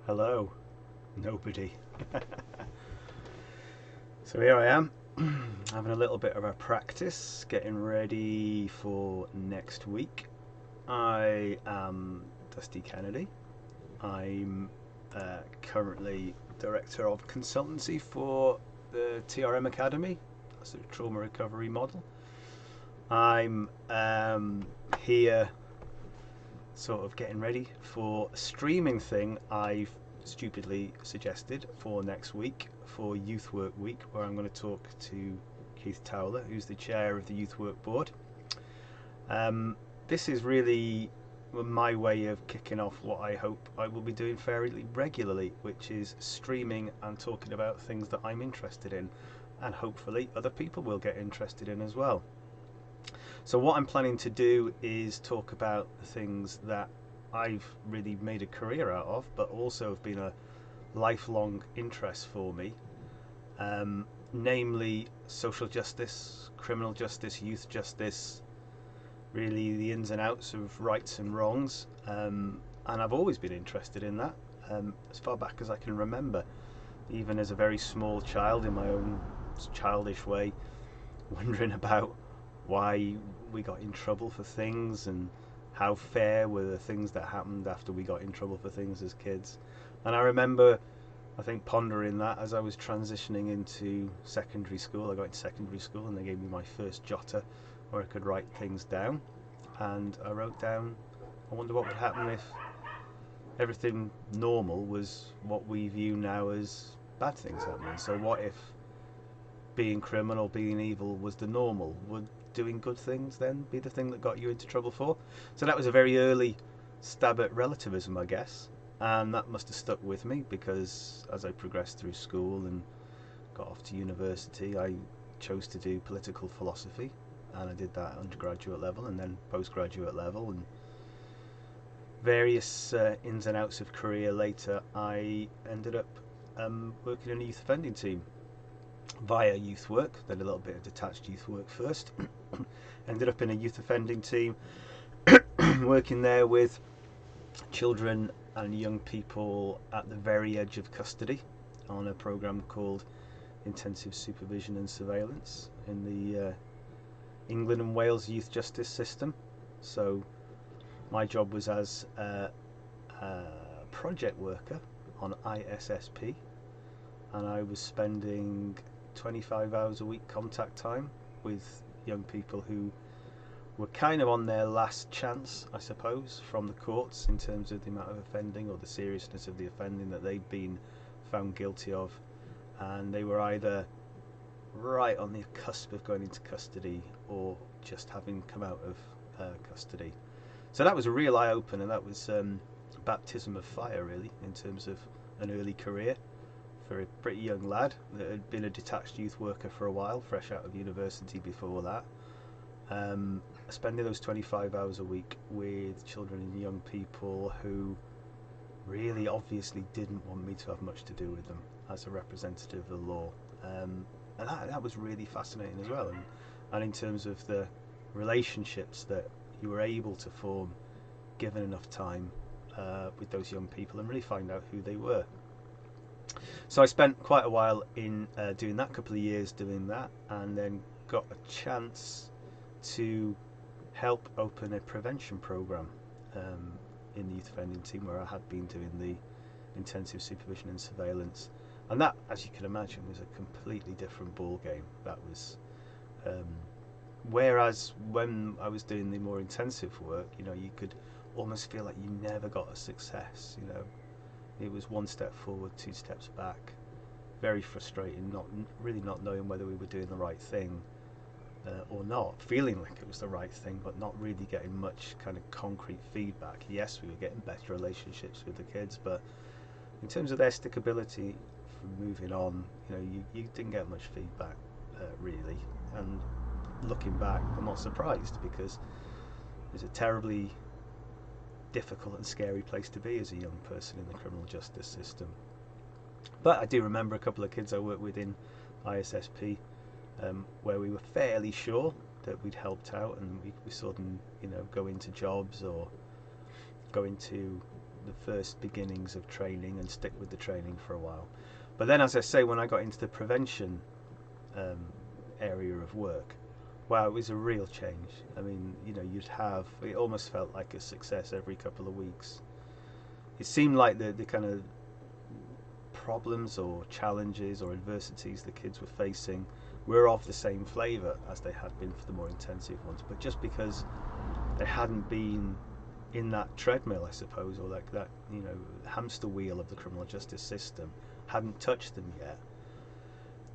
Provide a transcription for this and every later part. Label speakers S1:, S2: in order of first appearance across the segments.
S1: Hello, nobody. So here I am, having a little bit of a practice, getting ready for next week. I am Dusty Kennedy. I'm currently Director of Consultancy for the TRM Academy. That's a trauma recovery model. I'm here sort of getting ready for a streaming thing I've stupidly suggested for next week for Youth Work Week, where I'm going to talk to Keith Towler, who's the chair of the Youth Work Board. This is really my way of kicking off what I hope I will be doing fairly regularly, which is streaming and talking about things that I'm interested in, and hopefully other people will get interested in as well. So what I'm planning to do is talk about the things that I've really made a career out of, but also have been a lifelong interest for me, namely social justice, criminal justice, youth justice, really the ins and outs of rights and wrongs, and I've always been interested in that, as far back as I can remember, even as a very small child in my own childish way, wondering about why we got in trouble for things and how fair were the things that happened after we got in trouble for things as kids. And I remember, I think, pondering that as I was transitioning into secondary school. I got into secondary school and they gave me my first jotter where I could write things down, and I wrote down, I wonder what would happen if everything normal was what we view now as bad things happening. So what if being criminal, being evil was the normal? Would doing good things then be the thing that got you into trouble for? So that was a very early stab at relativism, I guess, and that must have stuck with me, because as I progressed through school and got off to university, I chose to do political philosophy, and I did that at undergraduate level and then postgraduate level, and various ins and outs of career later. I ended up working in a youth offending team via youth work, then a little bit of detached youth work first. Ended up in a youth offending team working there with children and young people at the very edge of custody on a program called Intensive Supervision and Surveillance in the England and Wales youth justice system. So my job was as a project worker on ISSP, and I was spending 25 hours a week contact time with young people who were kind of on their last chance, I suppose, from the courts in terms of the amount of offending or the seriousness of the offending that they'd been found guilty of, and they were either right on the cusp of going into custody or just having come out of custody. So that was a real eye-opener. That was a baptism of fire, really, in terms of an early career for a pretty young lad that had been a detached youth worker for a while, fresh out of university before that. Spending those 25 hours a week with children and young people who really obviously didn't want me to have much to do with them as a representative of the law. And that was really fascinating as well. And in terms of the relationships that you were able to form given enough time with those young people and really find out who they were. So I spent quite a while in doing that, couple of years doing that, and then got a chance to help open a prevention program in the youth offending team, where I had been doing the intensive supervision and surveillance. And that, as you can imagine, was a completely different ball game. That was whereas when I was doing the more intensive work, you could almost feel like you never got a success. It was one step forward, two steps back. Very frustrating, not knowing whether we were doing the right thing or not. Feeling like it was the right thing, but not really getting much kind of concrete feedback. Yes, we were getting better relationships with the kids, but in terms of their stickability from moving on, you didn't get much feedback really. And looking back, I'm not surprised, because it's a terribly difficult and scary place to be as a young person in the criminal justice system. But I do remember a couple of kids I worked with in ISSP where we were fairly sure that we'd helped out, and we saw them go into jobs or go into the first beginnings of training and stick with the training for a while. But then, as I say, when I got into the prevention um, area of work, wow, it was a real change. I mean, it almost felt like a success every couple of weeks. It seemed like the kind of problems or challenges or adversities the kids were facing were of the same flavour as they had been for the more intensive ones, but just because they hadn't been in that treadmill, I suppose, or like that hamster wheel of the criminal justice system, hadn't touched them yet,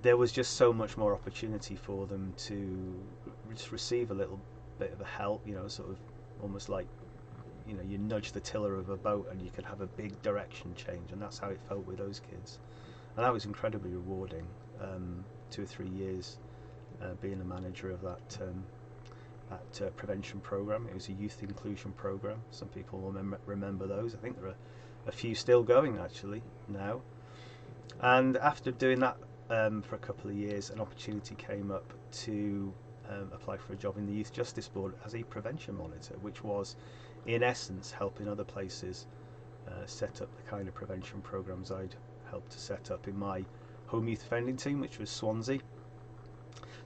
S1: there was just so much more opportunity for them to just receive a little bit of a help, sort of almost like you nudge the tiller of a boat and you can have a big direction change, and that's how it felt with those kids. And that was incredibly rewarding. 2 or 3 years being a manager of that prevention program. It was a youth inclusion program. Some people will remember those. I think there are a few still going actually now. And after doing that for a couple of years, an opportunity came up to apply for a job in the Youth Justice Board as a prevention monitor, which was in essence helping other places set up the kind of prevention programs I'd helped to set up in my home youth offending team, which was Swansea.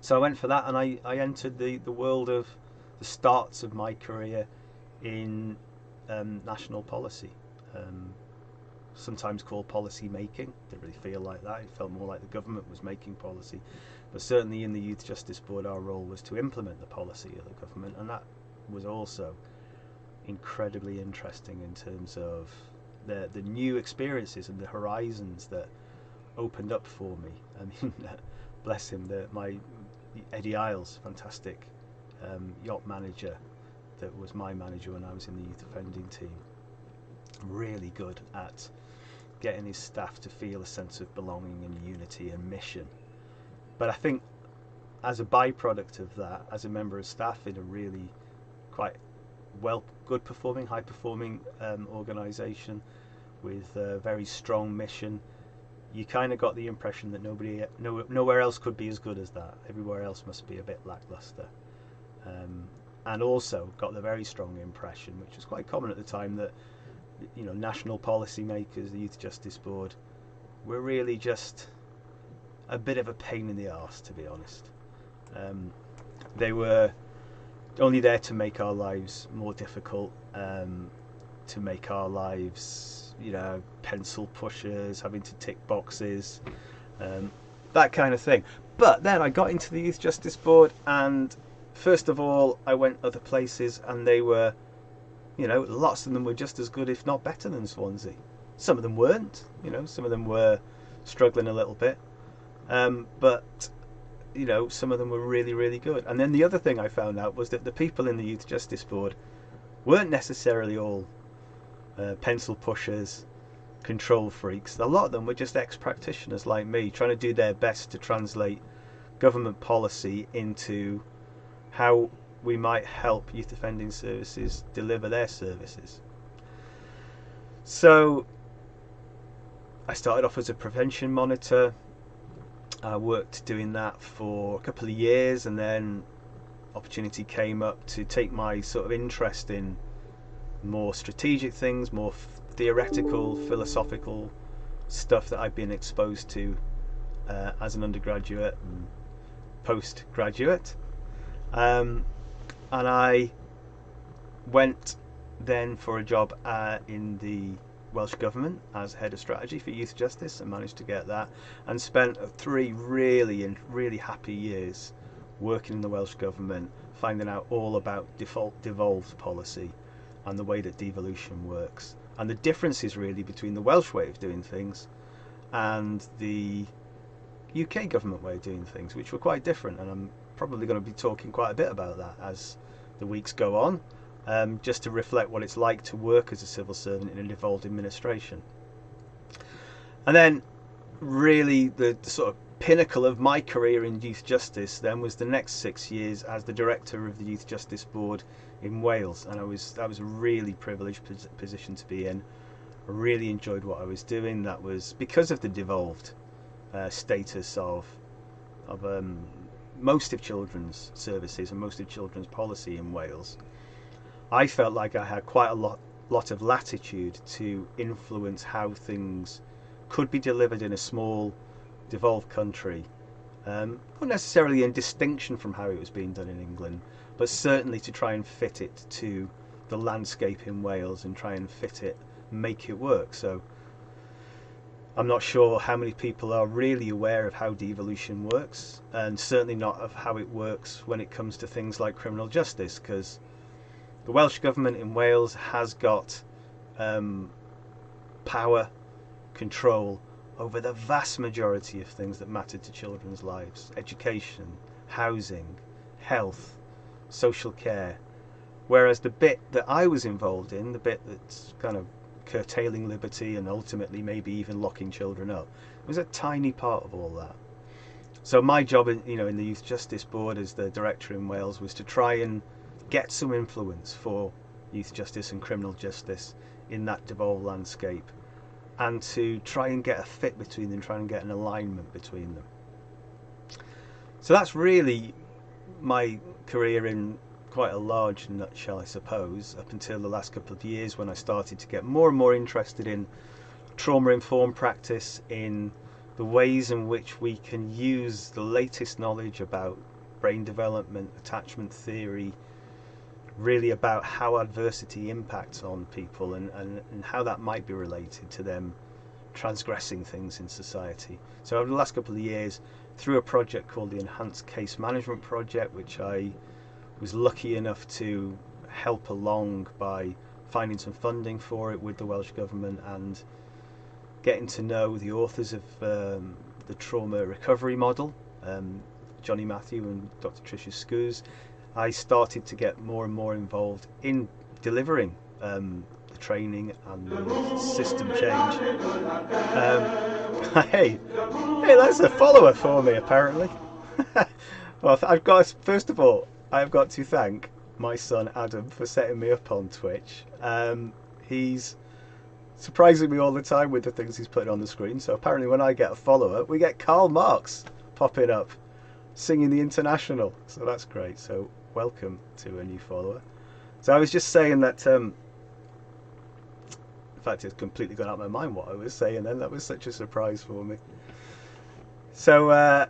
S1: So I went for that, and I entered the world of the starts of my career in national policy, sometimes called policy making. Didn't really feel like that. It felt more like the government was making policy, but certainly in the Youth Justice Board our role was to implement the policy of the government, and that was also incredibly interesting in terms of the new experiences and the horizons that opened up for me. I mean, bless him, my Eddie Isles, fantastic yacht manager that was my manager when I was in the youth offending team, really good at getting his staff to feel a sense of belonging and unity and mission. But I think as a byproduct of that, as a member of staff in a really quite good performing, high performing organisation with a very strong mission, you kind of got the impression that nowhere else could be as good as that. Everywhere else must be a bit lackluster. And also got the very strong impression, which was quite common at the time, that national policy makers, the Youth Justice Board, were really just a bit of a pain in the arse, to be honest. They were only there to make our lives more difficult, to make our lives pencil pushers, having to tick boxes, that kind of thing. But then I got into the Youth Justice Board, and first of all I went other places, and they were, lots of them were just as good, if not better, than Swansea. Some of them weren't, some of them were struggling a little bit, but some of them were really, really good. And then the other thing I found out was that the people in the Youth Justice Board weren't necessarily all pencil pushers, control freaks. A lot of them were just ex-practitioners like me, trying to do their best to translate government policy into how we might help youth offending services deliver their services. So I started off as a prevention monitor. I worked doing that for a couple of years, and then opportunity came up to take my sort of interest in more strategic things, more theoretical, philosophical stuff that I've been exposed to as an undergraduate and postgraduate. And I went then for a job in the Welsh Government as head of strategy for youth justice, and managed to get that, and spent 3 really happy years working in the Welsh Government, finding out all about devolved policy and the way that devolution works, and the differences really between the Welsh way of doing things and the UK government way of doing things, which were quite different. And I'm probably going to be talking quite a bit about that as the weeks go on, just to reflect what it's like to work as a civil servant in a devolved administration. And then really the sort of pinnacle of my career in youth justice then was the next 6 years as the director of the Youth Justice Board in Wales, and that was a really privileged position to be in. I really enjoyed what I was doing. That was because of the devolved status of most of children's services and most of children's policy in Wales. I felt like I had quite a lot lot of latitude to influence how things could be delivered in a small, devolved country. Not necessarily in distinction from how it was being done in England, but certainly to try and fit it to the landscape in Wales and try and fit it, make it work. So I'm not sure how many people are really aware of how devolution works, and certainly not of how it works when it comes to things like criminal justice, because the Welsh Government in Wales has got power, control over the vast majority of things that matter to children's lives: education, housing, health, social care. Whereas the bit that I was involved in, the bit that's kind of curtailing liberty and ultimately maybe even locking children up, was a tiny part of all that. So my job in the Youth Justice Board as the director in Wales was to try and get some influence for youth justice and criminal justice in that devolved landscape, and to try and get a fit between them, try and get an alignment between them. So that's really my career in quite a large nutshell, I suppose, up until the last couple of years, when I started to get more and more interested in trauma-informed practice, in the ways in which we can use the latest knowledge about brain development, attachment theory, really about how adversity impacts on people, and how that might be related to them transgressing things in society. So over the last couple of years, through a project called the Enhanced Case Management Project, which I was lucky enough to help along by finding some funding for it with the Welsh Government, and getting to know the authors of the trauma recovery model, Johnny Matthew and Dr. Tricia Skuse, I started to get more and more involved in delivering the training and the system change. Hey, that's a follower for me, apparently. Well, first of all, I've got to thank my son Adam for setting me up on Twitch. He's surprising me all the time with the things he's putting on the screen. So apparently when I get a follower, we get Karl Marx popping up singing the International. So that's great. So welcome to a new follower. So I was just saying that, in fact, it's completely gone out of my mind what I was saying then. That was such a surprise for me. So,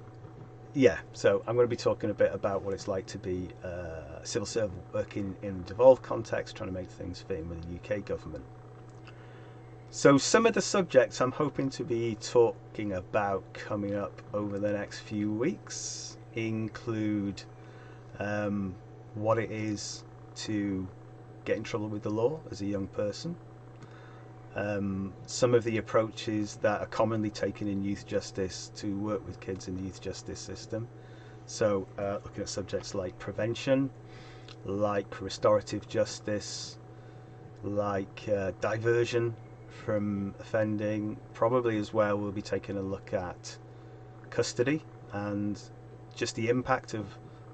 S1: yeah, so I'm going to be talking a bit about what it's like to be a civil servant working in a devolved context, trying to make things fit in with the UK government. So some of the subjects I'm hoping to be talking about coming up over the next few weeks include what it is to get in trouble with the law as a young person, some of the approaches that are commonly taken in youth justice to work with kids in the youth justice system. So looking at subjects like prevention, like restorative justice, like diversion from offending. Probably as well we'll be taking a look at custody and just the impact of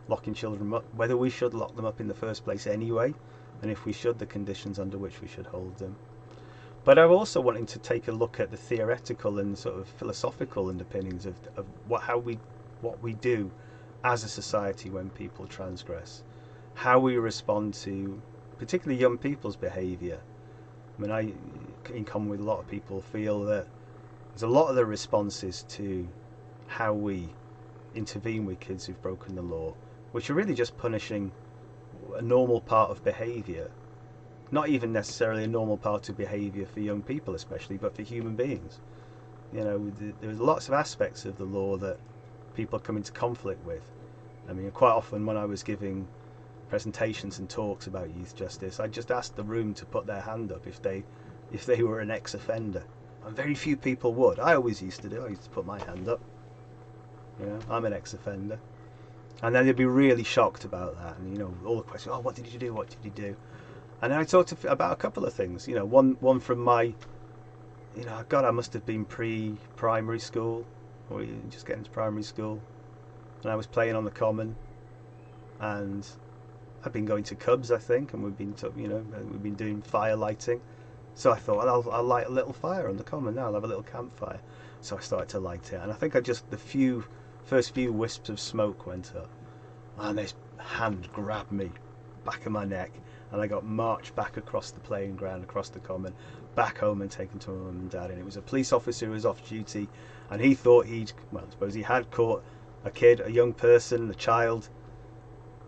S1: locking children up, whether we should lock them up in the first place anyway, and if we should, the conditions under which we should hold them. But I'm also wanting to take a look at the theoretical and sort of philosophical underpinnings of what we do as a society when people transgress, how we respond to particularly young people's behaviour. I mean, I, in common with a lot of people, feel that there's a lot of the responses to how we intervene with kids who've broken the law, which are really just punishing a normal part of behaviour, not even necessarily a normal part of behaviour for young people especially, but for human beings. You know, there's lots of aspects of the law that people come into conflict with. I mean, quite often when I was giving presentations and talks about youth justice, I just asked the room to put their hand up if they were an ex-offender, and very few people would. I always used to do. I used to put my hand up. You know, I'm an ex-offender, and then they'd be really shocked about that. And all the questions. Oh, what did you do? What did you do? And then I talked about a couple of things. One from my, God, I must have been pre-primary school, or just getting to primary school, and I was playing on the common, and I've been going to Cubs, I think, and we've been doing fire lighting. So I thought, well, I'll light a little fire on the common now. I'll have a little campfire. So I started to light it, and I think the first few wisps of smoke went up, and this hand grabbed me back of my neck, and I got marched back across the playing ground, across the common, back home and taken to my mum and dad. And it was a police officer who was off duty, and he thought I suppose he had caught a kid, a young person, a child,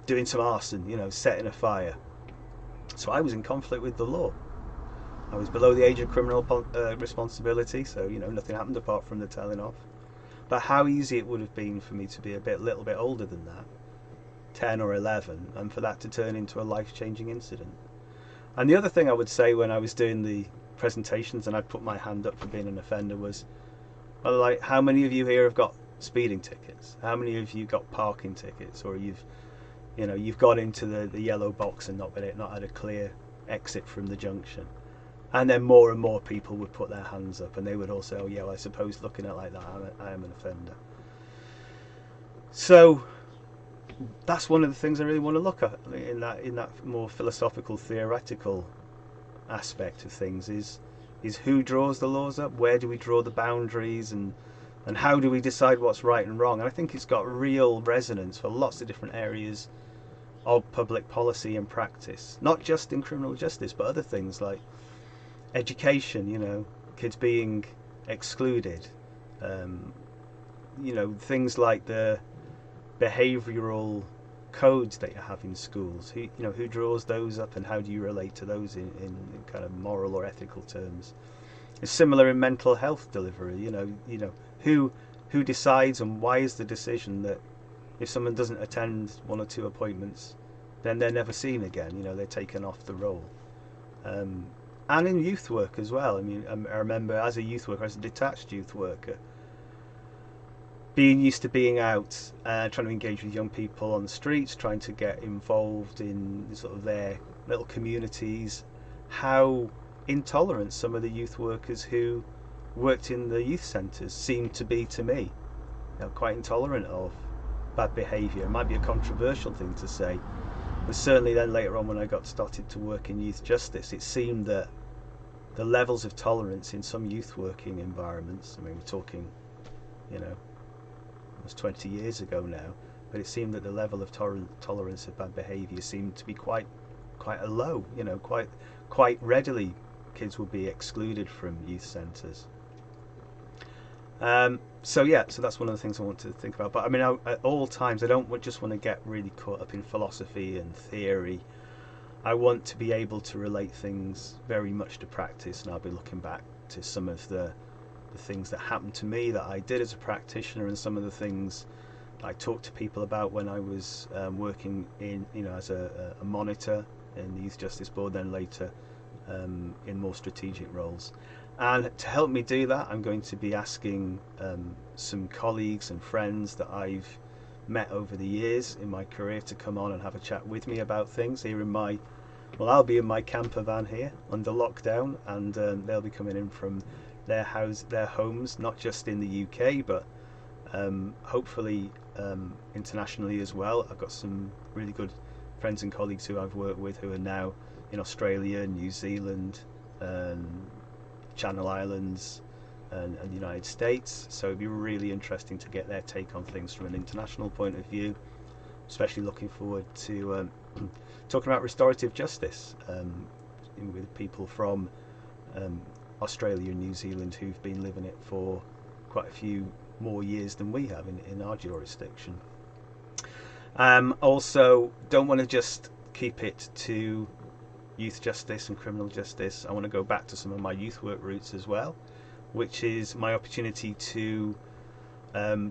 S1: doing some arson, setting a fire. So I was in conflict with the law. I was below the age of criminal responsibility, so nothing happened apart from the telling off. But how easy it would have been for me to be little bit older than that, 10 or 11, and for that to turn into a life-changing incident. And the other thing I would say when I was doing the presentations and I'd put my hand up for being an offender was, well, like, how many of you here have got speeding tickets? How many of you got parking tickets? Or you've got into the yellow box and not had a clear exit from the junction? And then more and more people would put their hands up, and they would all say, oh yeah, well, I suppose looking at it like that, I am an offender. So that's one of the things I really want to look at in that more philosophical, theoretical aspect of things is who draws the laws up, where do we draw the boundaries, and how do we decide what's right and wrong. And I think it's got real resonance for lots of different areas of public policy and practice, not just in criminal justice, but other things like education, kids being excluded, things like the behavioural codes that you have in schools. Who draws those up, and how do you relate to those in kind of moral or ethical terms? It's similar in mental health delivery. Who decides, and why is the decision that if someone doesn't attend 1 or 2 appointments, then they're never seen again? They're taken off the roll. And in youth work as well. I mean, I remember as a youth worker, as a detached youth worker, being used to being out, trying to engage with young people on the streets, trying to get involved in sort of their little communities, how intolerant some of the youth workers who worked in the youth centres seemed to be to me. Quite intolerant of bad behaviour. It might be a controversial thing to say, but certainly then later on when I got started to work in youth justice, it seemed that the levels of tolerance in some youth working environments, I mean, we're talking, almost 20 years ago now, but it seemed that the level of tolerance of bad behaviour seemed to be quite low. Quite readily kids will be excluded from youth centres. So that's one of the things I want to think about. But I mean, at all times, I don't just want to get really caught up in philosophy and theory. I want to be able to relate things very much to practice, and I'll be looking back to some of the things that happened to me that I did as a practitioner, and some of the things I talked to people about when I was working in, as a monitor in the Youth Justice Board, then later in more strategic roles. And to help me do that, I'm going to be asking some colleagues and friends that I've met over the years in my career to come on and have a chat with me about things here I'll be in my camper van here under lockdown, and they'll be coming in from their homes, not just in the UK, but hopefully internationally as well. I've got some really good friends and colleagues who I've worked with who are now in Australia, New Zealand, Channel Islands, and the United States. So it'd be really interesting to get their take on things from an international point of view. Especially looking forward to talking about restorative justice with people from Australia and New Zealand who've been living it for quite a few more years than we have in our jurisdiction. Also, don't want to just keep it to youth justice and criminal justice. I want to go back to some of my youth work roots as well, which is my opportunity to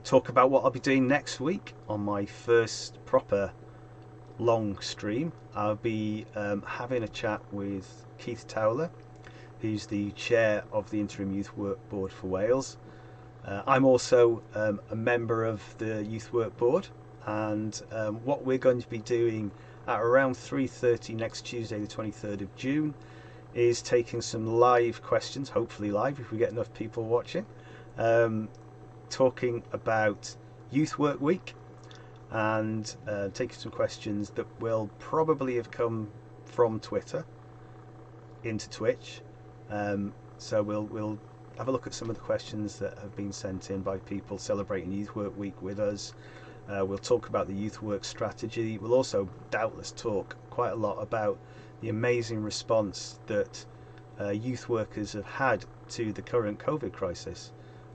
S1: talk about what I'll be doing next week on my first proper long stream. I'll be having a chat with Keith Towler, who's the chair of the Interim Youth Work Board for Wales. I'm also a member of the Youth Work Board, and what we're going to be doing at around 3:30 next Tuesday, the 23rd of June, is taking some live questions, hopefully live if we get enough people watching, talking about Youth Work Week, and taking some questions that will probably have come from Twitter into Twitch. So we'll have a look at some of the questions that have been sent in by people celebrating Youth Work Week with us, We'll talk about the youth work strategy. We'll also doubtless talk quite a lot about the amazing response that youth workers have had to the current COVID crisis.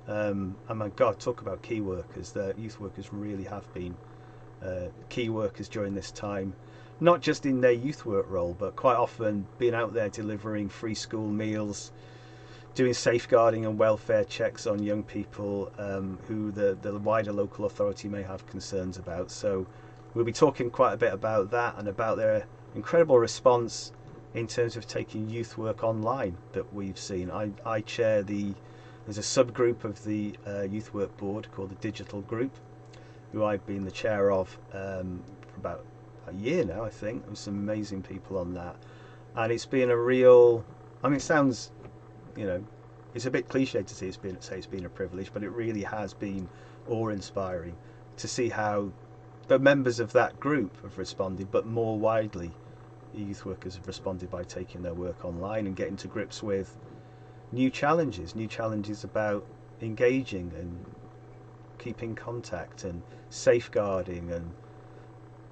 S1: And my God, talk about key workers. The youth workers really have been key workers during this time, not just in their youth work role, but quite often being out there delivering free school meals, doing safeguarding and welfare checks on young people who the wider local authority may have concerns about. So we'll be talking quite a bit about that and about their incredible response in terms of taking youth work online that we've seen. I chair there's a subgroup of the youth work board called the Digital Group, who I've been the chair of for about a year now, I think. There's some amazing people on that. And it's been a real, I mean, it sounds, it's a bit cliche to say it's been a privilege, but it really has been awe-inspiring to see how the members of that group have responded, but more widely, youth workers have responded by taking their work online and getting to grips with new challenges about engaging and keeping contact and safeguarding and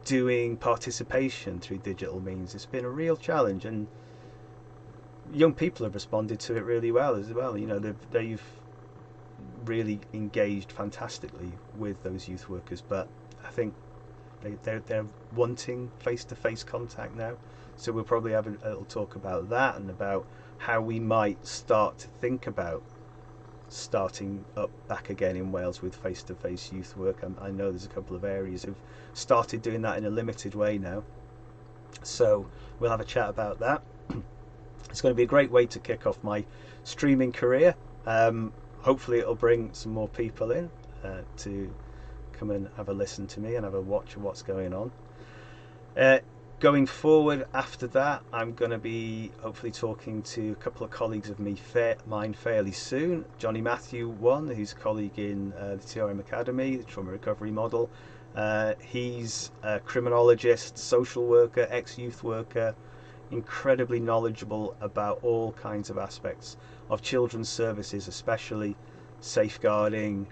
S1: doing participation through digital means. It's been a real challenge, and young people have responded to it really well as well. They've really engaged fantastically with those youth workers, but I think they're wanting face-to-face contact now. So we'll probably have a little talk about that and about how we might start to think about starting up back again in Wales with face-to-face youth work. I know there's a couple of areas who've started doing that in a limited way now. So we'll have a chat about that. It's going to be a great way to kick off my streaming career. Hopefully it'll bring some more people in to come and have a listen to me and have a watch of what's going on. Going forward after that, I'm going to be hopefully talking to a couple of colleagues of mine fairly soon. Johnny Matthew, who's a colleague in the TRM Academy, the Trauma Recovery Model. He's a criminologist, social worker, ex-youth worker, incredibly knowledgeable about all kinds of aspects of children's services, especially safeguarding,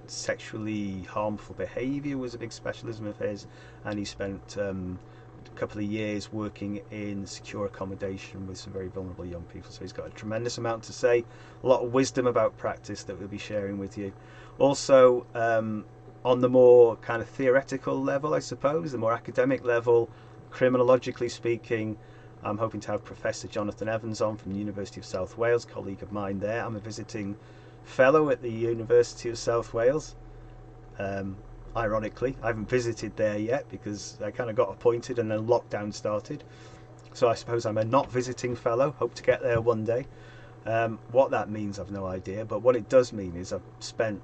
S1: sexually harmful behaviour was a big specialism of his, and he spent a couple of years working in secure accommodation with some very vulnerable young people. So he's got a tremendous amount to say, a lot of wisdom about practice that we'll be sharing with you. Also, on the more kind of theoretical level, I suppose, the more academic level, criminologically speaking, I'm hoping to have Professor Jonathan Evans on from the University of South Wales, colleague of mine there. I'm a visiting fellow at the University of South Wales. Ironically, I haven't visited there yet because I kind of got appointed and then lockdown started. So I suppose I'm a not visiting fellow, hope to get there one day. What that means, I've no idea, but what it does mean is I've spent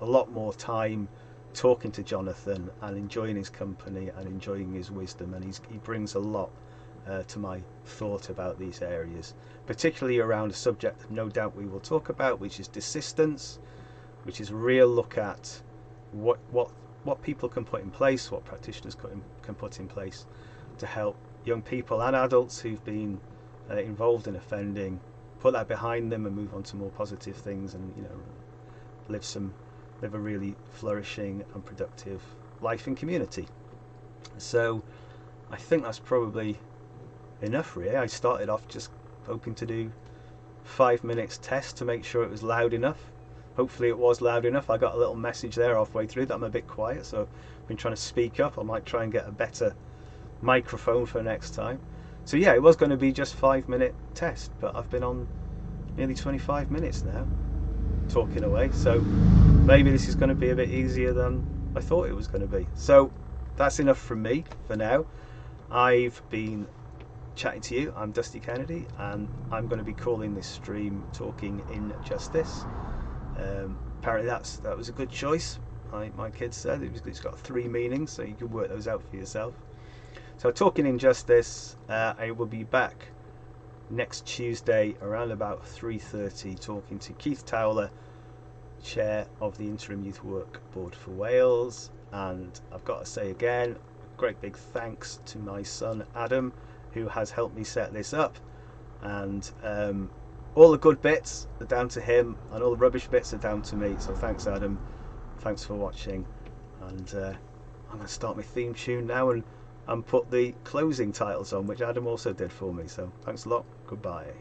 S1: a lot more time talking to Jonathan and enjoying his company and enjoying his wisdom, and he brings a lot to my thought about these areas, particularly around a subject that no doubt we will talk about, which is desistance, which is a real look at what people can put in place, what practitioners can put in place to help young people and adults who've been involved in offending, put that behind them and move on to more positive things, and live a really flourishing and productive life in community. So I think that's probably enough really. I started off just hoping to do 5 minutes test to make sure it was loud enough. Hopefully it was loud enough. I got a little message there halfway through that I'm a bit quiet, so I've been trying to speak up. I might try and get a better microphone for next time. So yeah, it was going to be just 5-minute test, but I've been on nearly 25 minutes now talking away, so maybe this is going to be a bit easier than I thought it was going to be. So that's enough from me for now. I've been chatting to you. I'm Dusty Kennedy, and I'm going to be calling this stream Talking in Justice. Apparently that was a good choice. My kids said it's got 3 meanings, so you can work those out for yourself. So Talking in Justice, I will be back next Tuesday around about 3:30 talking to Keith Towler, Chair of the Interim Youth Work Board for Wales. And I've got to say again, great big thanks to my son Adam, who has helped me set this up, and all the good bits are down to him and all the rubbish bits are down to me, so thanks Adam. Thanks for watching, and I'm going to start my theme tune now and put the closing titles on, which Adam also did for me. So thanks a lot. Goodbye.